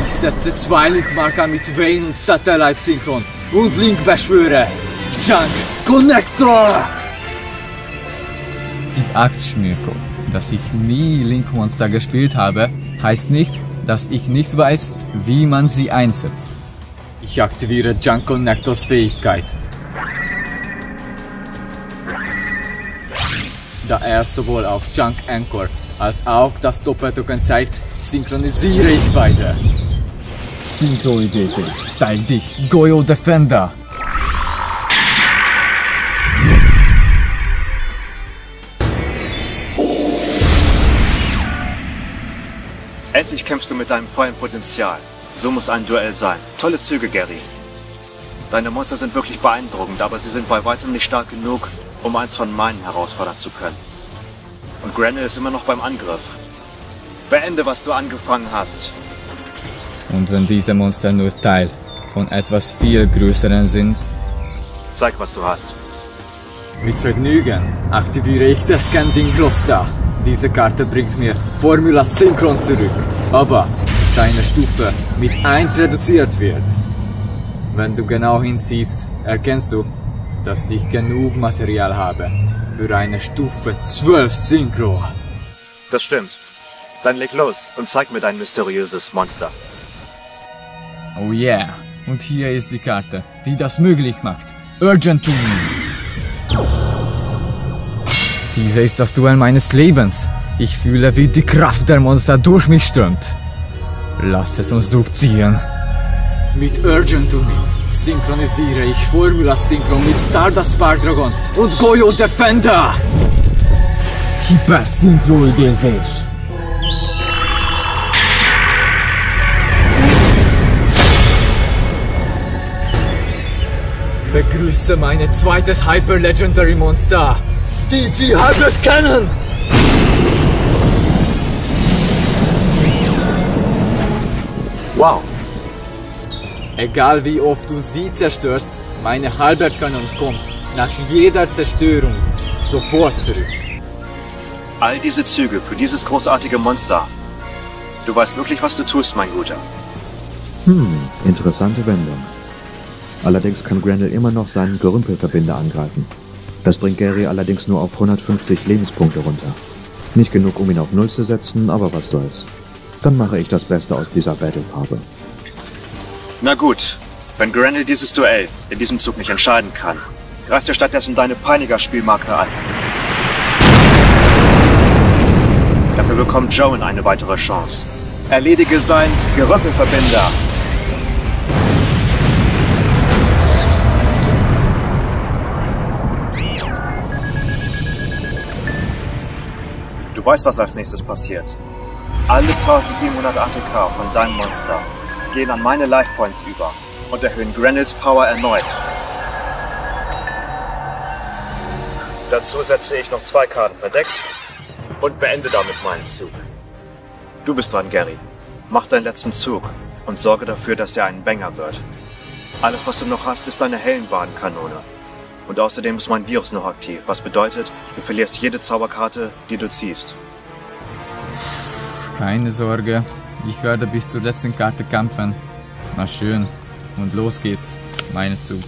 Ich setze 2 Link-Marker mit Vane und Satellite Synchron und Link beschwöre Junk Connector! Gib Acht, Schmirko. Dass ich nie Link-Monster gespielt habe, heißt nicht, dass ich nicht weiß, wie man sie einsetzt. Ich aktiviere Junk Connectors Fähigkeit. Da er sowohl auf Junk Anchor als auch das Doppeltoken zeigt, synchronisiere ich beide. Synchroidese, zeig dich, Goyo Defender! Endlich kämpfst du mit deinem vollen Potenzial. So muss ein Duell sein. Tolle Züge, Gary. Deine Monster sind wirklich beeindruckend, aber sie sind bei weitem nicht stark genug, um eins von meinen herausfordern zu können. Und Granel ist immer noch beim Angriff. Beende, was du angefangen hast. Und wenn diese Monster nur Teil von etwas viel Größeren sind? Zeig, was du hast. Mit Vergnügen aktiviere ich das Scanning Gloster. Diese Karte bringt mir Formula Synchron zurück, aber seine Stufe mit 1 reduziert wird. Wenn du genau hinsiehst, erkennst du, dass ich genug Material habe für eine Stufe 12 Synchro. Das stimmt. Dann leg los und zeig mir dein mysteriöses Monster. Oh yeah, und hier ist die Karte, die das möglich macht. Urgent to Me. Diese ist das Duell meines Lebens. Ich fühle, wie die Kraft der Monster durch mich strömt. Lass es uns durchziehen. Mit Urgent to Me synchronisiere ich Formula Synchron mit Stardust Spark Dragon und Goyo Defender. Hyper Synchroidesisch. Begrüße meine zweites Hyper Legendary Monster, DG Hybrid Cannon! Wow! Egal wie oft du sie zerstörst, meine Hybrid Cannon kommt nach jeder Zerstörung sofort zurück. All diese Züge für dieses großartige Monster. Du weißt wirklich, was du tust, mein Guter. Interessante Wendung. Allerdings kann Granel immer noch seinen Gerümpelverbinder angreifen. Das bringt Gary allerdings nur auf 150 Lebenspunkte runter. Nicht genug, um ihn auf 0 zu setzen, aber was soll's. Dann mache ich das Beste aus dieser Battle-Phase. Na gut, wenn Granel dieses Duell in diesem Zug nicht entscheiden kann, greift er stattdessen deine Peiniger-Spielmarke an. Dafür bekommt Joan eine weitere Chance. Erledige sein Gerümpelverbinder. Du weißt, was als nächstes passiert. Alle 1700 ATK von deinem Monster gehen an meine Life Points über und erhöhen Granels Power erneut. Dazu setze ich noch 2 Karten verdeckt und beende damit meinen Zug. Du bist dran, Gary. Mach deinen letzten Zug und sorge dafür, dass er ein Banger wird. Alles, was du noch hast, ist deine Hellenbahnkanone. Und außerdem ist mein Virus noch aktiv, was bedeutet, du verlierst jede Zauberkarte, die du ziehst. Keine Sorge, ich werde bis zur letzten Karte kämpfen. Na schön, und los geht's, meine Zug.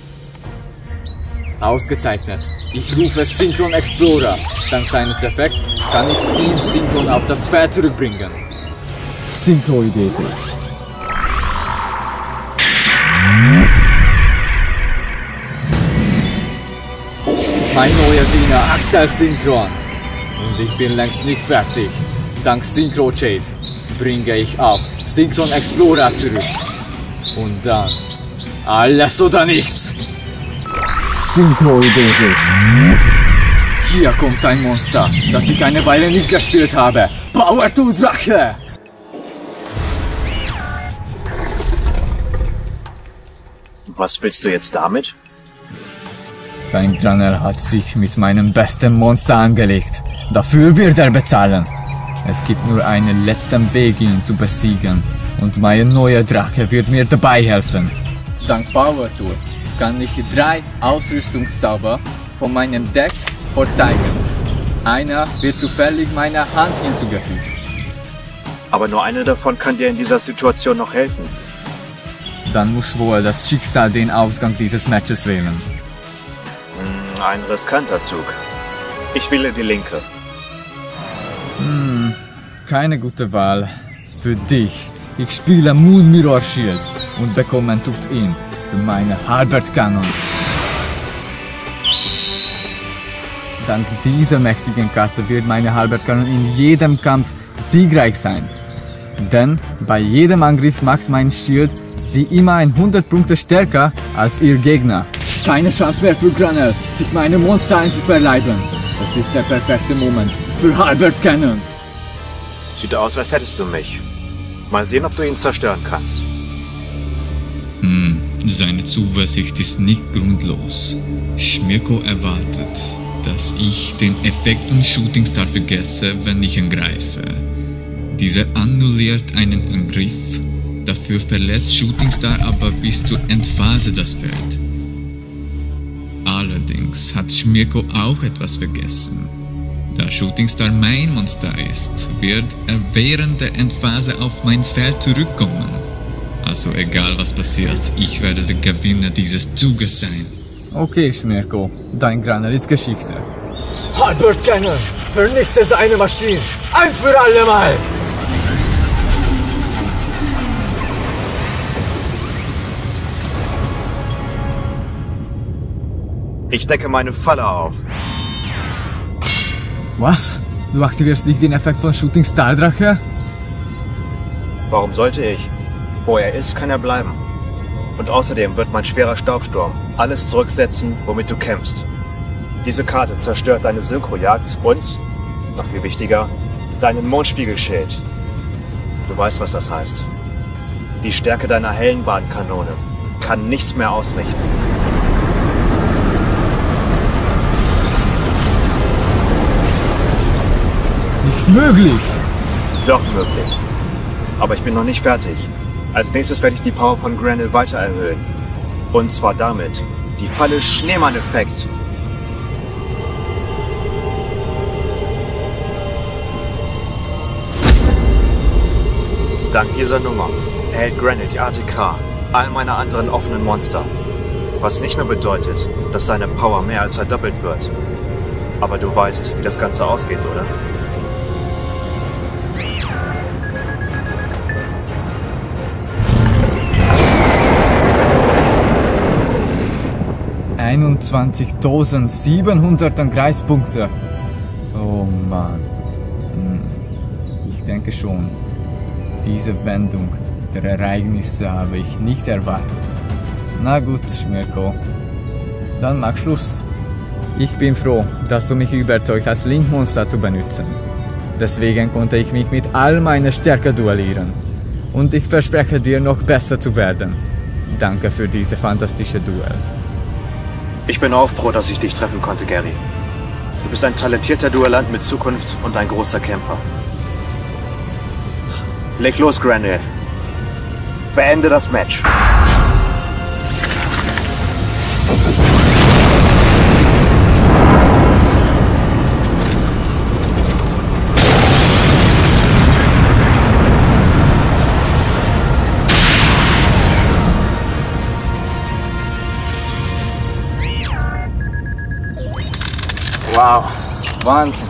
Ausgezeichnet, ich rufe Synchron Explorer. Dank seines Effekts kann ich Steam Synchron auf das Pferd zurückbringen. Synchroidesisch. Mein neuer Diener Axel Synchron. Und ich bin längst nicht fertig. Dank Synchro Chase bringe ich auch Synchron Explorer zurück. Und dann alles oder nichts. Synchroidesisch. Hier kommt ein Monster, das ich eine Weile nicht gespielt habe. Power to Drache! Was willst du jetzt damit? Dein Granel hat sich mit meinem besten Monster angelegt. Dafür wird er bezahlen. Es gibt nur einen letzten Weg, ihn zu besiegen. Und mein neuer Drache wird mir dabei helfen. Dank Power Tool kann ich 3 Ausrüstungszauber von meinem Deck vorzeigen. Einer wird zufällig meiner Hand hinzugefügt. Aber nur eine davon kann dir in dieser Situation noch helfen. Dann muss wohl das Schicksal den Ausgang dieses Matches wählen. Ein riskanter Zug. Ich wähle die linke. Keine gute Wahl. Für dich. Ich spiele Moon Mirror Shield und bekomme tut ihn für meine Halbert Cannon. Dank dieser mächtigen Karte wird meine Halbert Cannon in jedem Kampf siegreich sein. Denn bei jedem Angriff macht mein Shield sie immer 100 Punkte stärker als ihr Gegner. Keine Chance mehr für Granel, sich meine Monster einzuverleiben. Das ist der perfekte Moment für Halbert Cannon. Sieht aus, als hättest du mich. Mal sehen, ob du ihn zerstören kannst. Seine Zuversicht ist nicht grundlos. Schmirko erwartet, dass ich den Effekt von Shooting Star vergesse, wenn ich angreife. Dieser annulliert einen Angriff, dafür verlässt Shooting Star aber bis zur Endphase das Feld. Allerdings hat Schmirko auch etwas vergessen. Da Shooting Star mein Monster ist, wird er während der Endphase auf mein Feld zurückkommen. Also egal was passiert, ich werde der Gewinner dieses Zuges sein. Okay, Schmirko, dein Granel ist Geschichte. Halbert Cannon, vernichte seine Maschine! Ein für alle Mal! Ich decke meine Falle auf. Was? Du aktivierst nicht den Effekt von Shooting Star Drache? Warum sollte ich? Wo er ist, kann er bleiben. Und außerdem wird mein schwerer Staubsturm alles zurücksetzen, womit du kämpfst. Diese Karte zerstört deine Synchrojagd und, noch viel wichtiger, deinen Mondspiegelschild. Du weißt, was das heißt. Die Stärke deiner Hellenbahnkanone kann nichts mehr ausrichten. Nicht möglich! Doch möglich. Aber ich bin noch nicht fertig. Als nächstes werde ich die Power von Granel weiter erhöhen. Und zwar damit. Die Falle Schneemann-Effekt. Dank dieser Nummer erhält Granel die ATK all meiner anderen offenen Monster. Was nicht nur bedeutet, dass seine Power mehr als verdoppelt wird. Aber du weißt, wie das Ganze ausgeht, oder? $21.700 Angreifspunkte. Oh Mann. Ich denke schon. Diese Wendung der Ereignisse habe ich nicht erwartet. Na gut, Schmirko. Dann mach Schluss. Ich bin froh, dass du mich überzeugt hast, Link-Monster zu benutzen. Deswegen konnte ich mich mit all meiner Stärke duellieren. Und ich verspreche dir, noch besser zu werden. Danke für diese fantastische Duell. Ich bin auch froh, dass ich dich treffen konnte, Gary. Du bist ein talentierter Duellant mit Zukunft und ein großer Kämpfer. Leg los, Granel. Beende das Match. Wow, Wahnsinn.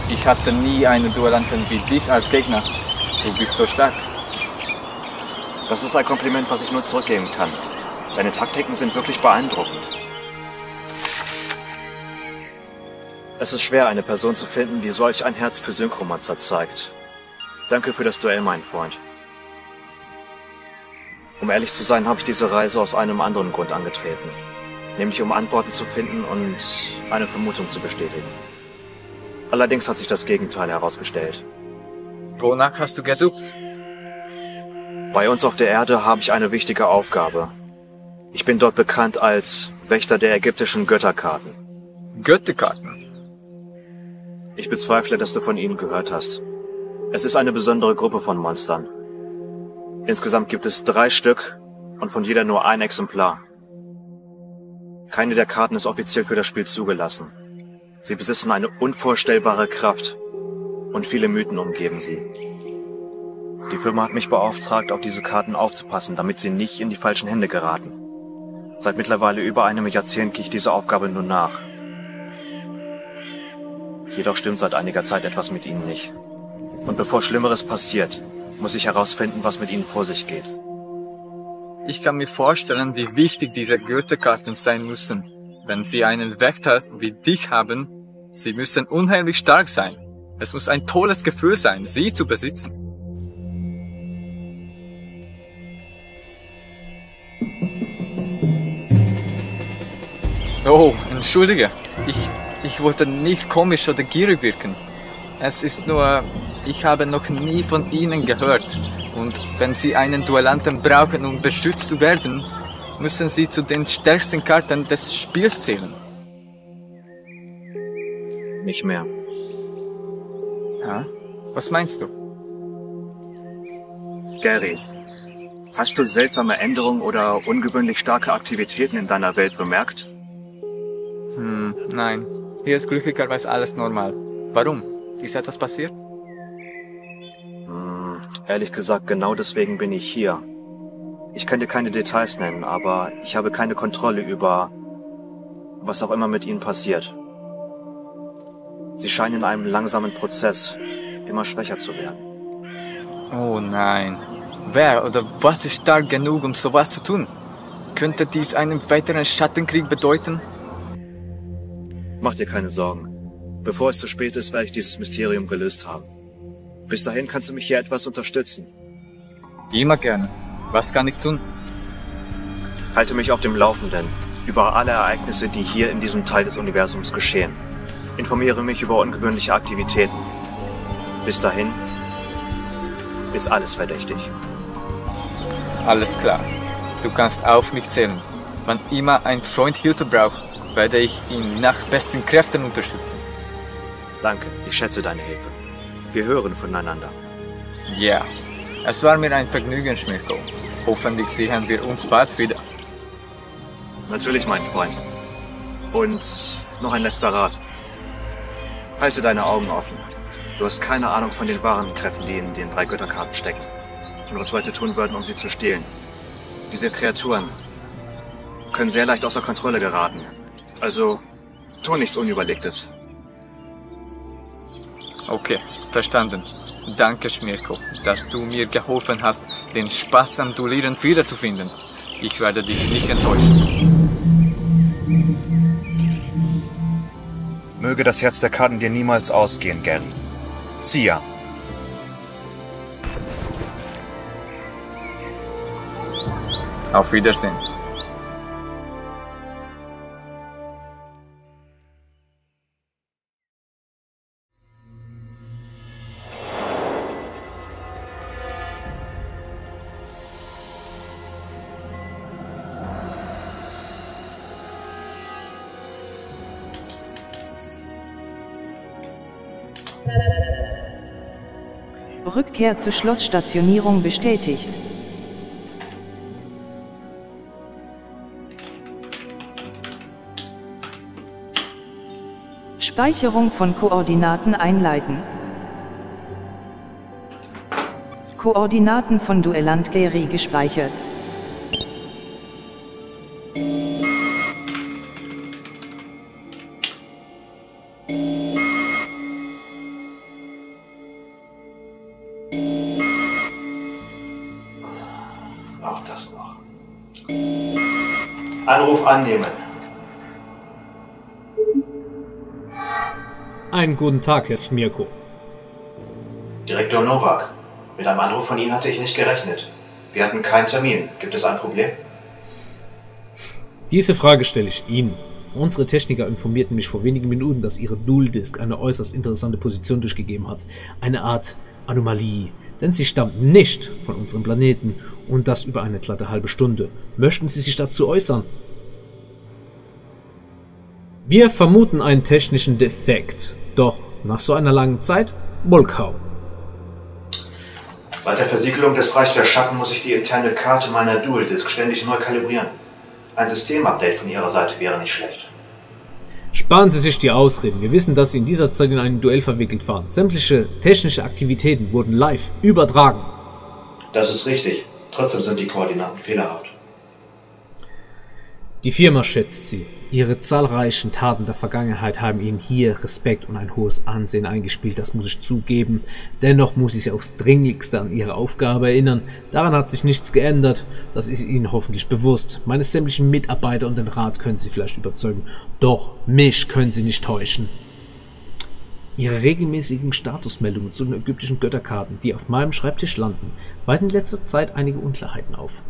Ich hatte nie einen Duellanten wie dich als Gegner. Du bist so stark. Das ist ein Kompliment, was ich nur zurückgeben kann. Deine Taktiken sind wirklich beeindruckend. Es ist schwer, eine Person zu finden, die solch ein Herz für Synchromancer zeigt. Danke für das Duell, mein Freund. Um ehrlich zu sein, habe ich diese Reise aus einem anderen Grund angetreten. Nämlich um Antworten zu finden und eine Vermutung zu bestätigen. Allerdings hat sich das Gegenteil herausgestellt. Wonach hast du gesucht? Bei uns auf der Erde habe ich eine wichtige Aufgabe. Ich bin dort bekannt als Wächter der ägyptischen Götterkarten. Götterkarten? Ich bezweifle, dass du von ihnen gehört hast. Es ist eine besondere Gruppe von Monstern. Insgesamt gibt es 3 Stück und von jeder nur ein Exemplar. Keine der Karten ist offiziell für das Spiel zugelassen. Sie besitzen eine unvorstellbare Kraft und viele Mythen umgeben sie. Die Firma hat mich beauftragt, auf diese Karten aufzupassen, damit sie nicht in die falschen Hände geraten. Seit mittlerweile über einem Jahrzehnt gehe ich dieser Aufgabe nun nach. Jedoch stimmt seit einiger Zeit etwas mit ihnen nicht. Und bevor Schlimmeres passiert, muss ich herausfinden, was mit ihnen vor sich geht. Ich kann mir vorstellen, wie wichtig diese Götterkarten sein müssen. Wenn sie einen Wächter wie dich haben, sie müssen unheimlich stark sein. Es muss ein tolles Gefühl sein, sie zu besitzen. Oh, entschuldige. Ich wollte nicht komisch oder gierig wirken. Es ist nur, ich habe noch nie von Ihnen gehört. Und wenn Sie einen Duellanten brauchen, um beschützt zu werden, müssen Sie zu den stärksten Karten des Spiels zählen. Nicht mehr. Ja? Was meinst du? Gary, hast du seltsame Änderungen oder ungewöhnlich starke Aktivitäten in deiner Welt bemerkt? Nein. Hier ist glücklicherweise alles normal. Warum? Ist etwas passiert? Ehrlich gesagt, genau deswegen bin ich hier. Ich kann dir keine Details nennen, aber ich habe keine Kontrolle über, was auch immer mit ihnen passiert. Sie scheinen in einem langsamen Prozess immer schwächer zu werden. Oh nein. Wer oder was ist stark genug, um sowas zu tun? Könnte dies einen weiteren Schattenkrieg bedeuten? Mach dir keine Sorgen. Bevor es zu spät ist, werde ich dieses Mysterium gelöst haben. Bis dahin kannst du mich hier etwas unterstützen. Immer gerne. Was kann ich tun? Halte mich auf dem Laufenden über alle Ereignisse, die hier in diesem Teil des Universums geschehen. Informiere mich über ungewöhnliche Aktivitäten. Bis dahin ist alles verdächtig. Alles klar. Du kannst auf mich zählen. Wann immer ein Freund Hilfe braucht, werde ich ihn nach besten Kräften unterstützen. Danke, ich schätze deine Hilfe. Wir hören voneinander. Ja, es war mir ein Vergnügen, Schmirko. Hoffentlich sehen wir uns bald wieder. Natürlich, mein Freund. Und noch ein letzter Rat. Halte deine Augen offen. Du hast keine Ahnung von den wahren Kräften, die in den 3 Götterkarten stecken. Und was Leute tun würden, um sie zu stehlen. Diese Kreaturen können sehr leicht außer Kontrolle geraten. Also, tu nichts Unüberlegtes. Okay, verstanden. Danke, Schmirko, dass du mir geholfen hast, den Spaß am Duellieren wiederzufinden. Ich werde dich nicht enttäuschen. Möge das Herz der Karten dir niemals ausgehen, Gary. Sia. Auf Wiedersehen. Rückkehr zur Schlossstationierung bestätigt. Speicherung von Koordinaten einleiten. Koordinaten von Duellant Gary gespeichert. Auch das noch. Anruf annehmen. Einen guten Tag, Herr Schmirko. Direktor Novak. Mit einem Anruf von Ihnen hatte ich nicht gerechnet. Wir hatten keinen Termin. Gibt es ein Problem? Diese Frage stelle ich Ihnen. Unsere Techniker informierten mich vor wenigen Minuten, dass Ihre Dual-Disk eine äußerst interessante Position durchgegeben hat. Eine Art Anomalie. Denn sie stammt nicht von unserem Planeten und das über eine glatte halbe Stunde. Möchten Sie sich dazu äußern? Wir vermuten einen technischen Defekt. Doch nach so einer langen Zeit wohl kaum. Seit der Versiegelung des Reichs der Schatten muss ich die interne Karte meiner Dual-Disk ständig neu kalibrieren. Ein Systemupdate von Ihrer Seite wäre nicht schlecht. Sparen Sie sich die Ausreden. Wir wissen, dass Sie in dieser Zeit in ein Duell verwickelt waren. Sämtliche technische Aktivitäten wurden live übertragen. Das ist richtig. Trotzdem sind die Koordinaten fehlerhaft. Die Firma schätzt Sie. Ihre zahlreichen Taten der Vergangenheit haben Ihnen hier Respekt und ein hohes Ansehen eingespielt, das muss ich zugeben. Dennoch muss ich Sie aufs Dringlichste an Ihre Aufgabe erinnern. Daran hat sich nichts geändert, das ist Ihnen hoffentlich bewusst. Meine sämtlichen Mitarbeiter und den Rat können Sie vielleicht überzeugen, doch mich können Sie nicht täuschen. Ihre regelmäßigen Statusmeldungen zu den ägyptischen Götterkarten, die auf meinem Schreibtisch landen, weisen in letzter Zeit einige Unklarheiten auf.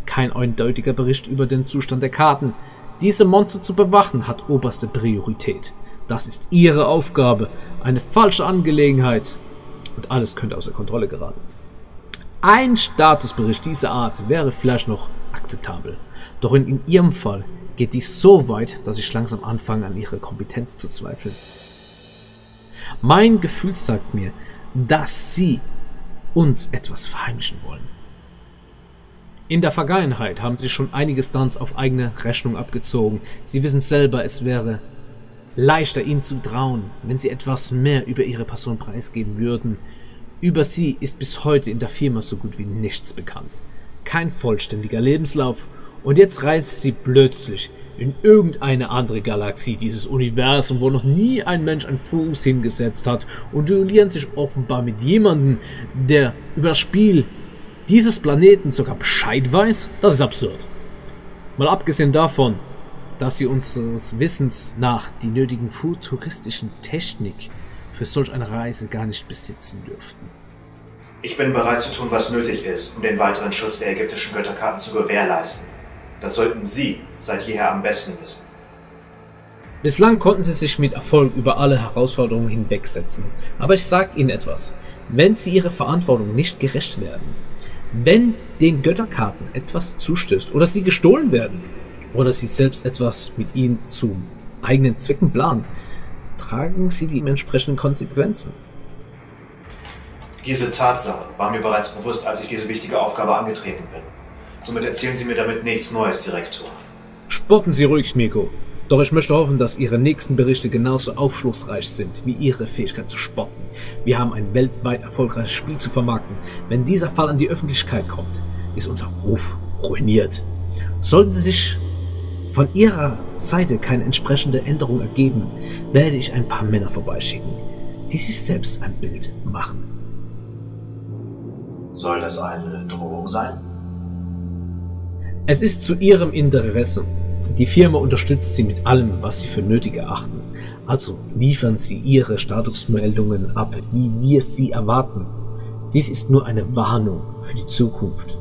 Kein eindeutiger Bericht über den Zustand der Karten. Diese Monster zu bewachen hat oberste Priorität. Das ist Ihre Aufgabe. Eine falsche Angelegenheit. Und alles könnte außer Kontrolle geraten. Ein Statusbericht dieser Art wäre vielleicht noch akzeptabel. Doch in ihrem Fall geht dies so weit, dass ich langsam anfange, an ihrer Kompetenz zu zweifeln. Mein Gefühl sagt mir, dass sie uns etwas verheimlichen wollen. In der Vergangenheit haben sie schon einige Stunts auf eigene Rechnung abgezogen. Sie wissen selber, es wäre leichter, ihnen zu trauen, wenn sie etwas mehr über ihre Person preisgeben würden. Über sie ist bis heute in der Firma so gut wie nichts bekannt. Kein vollständiger Lebenslauf. Und jetzt reist sie plötzlich in irgendeine andere Galaxie, dieses Universum, wo noch nie ein Mensch einen Fuß hingesetzt hat, und duellieren sich offenbar mit jemandem, der über das Spiel dieses Planeten sogar Bescheid weiß. Das ist absurd. Mal abgesehen davon, dass sie unseres Wissens nach die nötigen futuristischen Technik für solch eine Reise gar nicht besitzen dürften. Ich bin bereit zu tun, was nötig ist, um den weiteren Schutz der ägyptischen Götterkarten zu gewährleisten. Das sollten Sie seit jeher am besten wissen. Bislang konnten sie sich mit Erfolg über alle Herausforderungen hinwegsetzen. Aber ich sage Ihnen etwas: Wenn sie ihrer Verantwortung nicht gerecht werden, wenn den Götterkarten etwas zustößt oder sie gestohlen werden oder sie selbst etwas mit ihnen zu eigenen Zwecken planen, tragen sie die entsprechenden Konsequenzen. Diese Tatsache war mir bereits bewusst, als ich diese wichtige Aufgabe angetreten bin. Somit erzählen Sie mir damit nichts Neues, Direktor. Spotten Sie ruhig, Miko. Doch ich möchte hoffen, dass Ihre nächsten Berichte genauso aufschlussreich sind wie Ihre Fähigkeit zu spotten. Wir haben ein weltweit erfolgreiches Spiel zu vermarkten. Wenn dieser Fall an die Öffentlichkeit kommt, ist unser Ruf ruiniert. Sollten Sie sich von Ihrer Seite keine entsprechende Änderung ergeben, werde ich ein paar Männer vorbeischicken, die sich selbst ein Bild machen. Soll das eine Drohung sein? Es ist zu Ihrem Interesse. Die Firma unterstützt Sie mit allem, was Sie für nötig erachten. Also liefern Sie Ihre Statusmeldungen ab, wie wir sie erwarten. Dies ist nur eine Warnung für die Zukunft,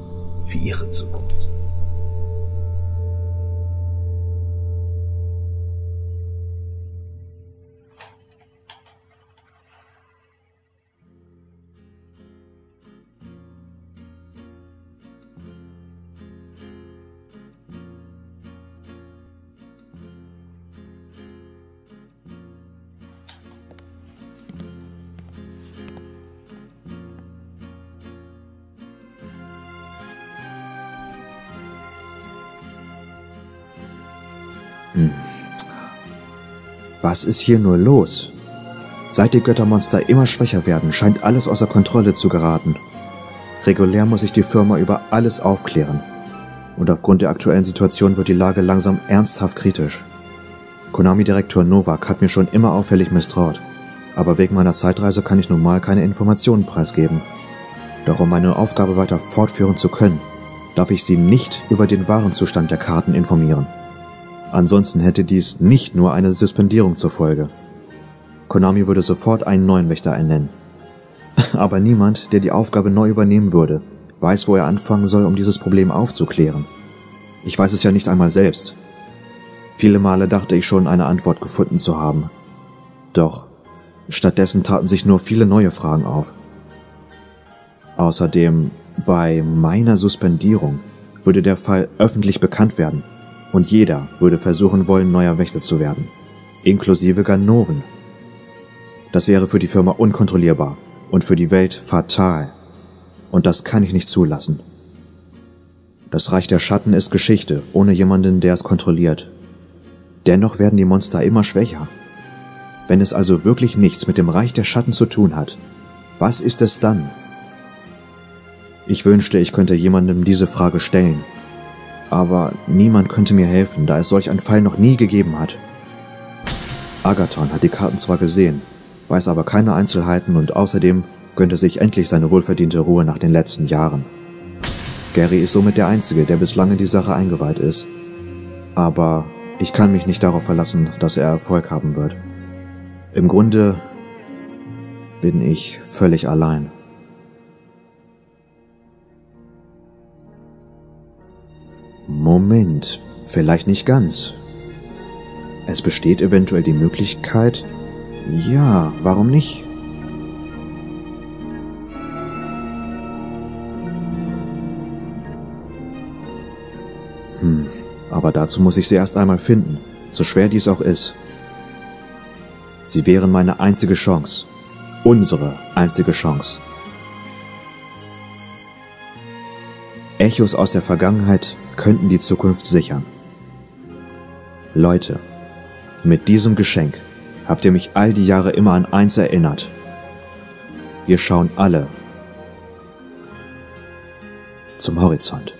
für Ihre Zukunft. Was ist hier nur los? Seit die Göttermonster immer schwächer werden, scheint alles außer Kontrolle zu geraten. Regulär muss ich die Firma über alles aufklären. Und aufgrund der aktuellen Situation wird die Lage langsam ernsthaft kritisch. Konami-Direktor Novak hat mir schon immer auffällig misstraut. Aber wegen meiner Zeitreise kann ich nun mal keine Informationen preisgeben. Doch um meine Aufgabe weiter fortführen zu können, darf ich Sie nicht über den wahren Zustand der Karten informieren. Ansonsten hätte dies nicht nur eine Suspendierung zur Folge. Konami würde sofort einen neuen Wächter ernennen. Aber niemand, der die Aufgabe neu übernehmen würde, weiß, wo er anfangen soll, um dieses Problem aufzuklären. Ich weiß es ja nicht einmal selbst. Viele Male dachte ich schon, eine Antwort gefunden zu haben. Doch stattdessen taten sich nur viele neue Fragen auf. Außerdem, bei meiner Suspendierung würde der Fall öffentlich bekannt werden. Und jeder würde versuchen wollen, neuer Wächter zu werden. Inklusive Ganoven. Das wäre für die Firma unkontrollierbar und für die Welt fatal. Und das kann ich nicht zulassen. Das Reich der Schatten ist Geschichte, ohne jemanden, der es kontrolliert. Dennoch werden die Monster immer schwächer. Wenn es also wirklich nichts mit dem Reich der Schatten zu tun hat, was ist es dann? Ich wünschte, ich könnte jemandem diese Frage stellen. Aber niemand könnte mir helfen, da es solch einen Fall noch nie gegeben hat. Agathon hat die Karten zwar gesehen, weiß aber keine Einzelheiten und außerdem gönnte sich endlich seine wohlverdiente Ruhe nach den letzten Jahren. Gary ist somit der Einzige, der bislang in die Sache eingeweiht ist. Aber ich kann mich nicht darauf verlassen, dass er Erfolg haben wird. Im Grunde bin ich völlig allein. Moment, vielleicht nicht ganz. Es besteht eventuell die Möglichkeit... Ja, warum nicht? Aber dazu muss ich sie erst einmal finden, so schwer dies auch ist. Sie wären meine einzige Chance. Unsere einzige Chance. Echos aus der Vergangenheit könnten die Zukunft sichern. Leute, mit diesem Geschenk habt ihr mich all die Jahre immer an eins erinnert. Wir schauen alle zum Horizont.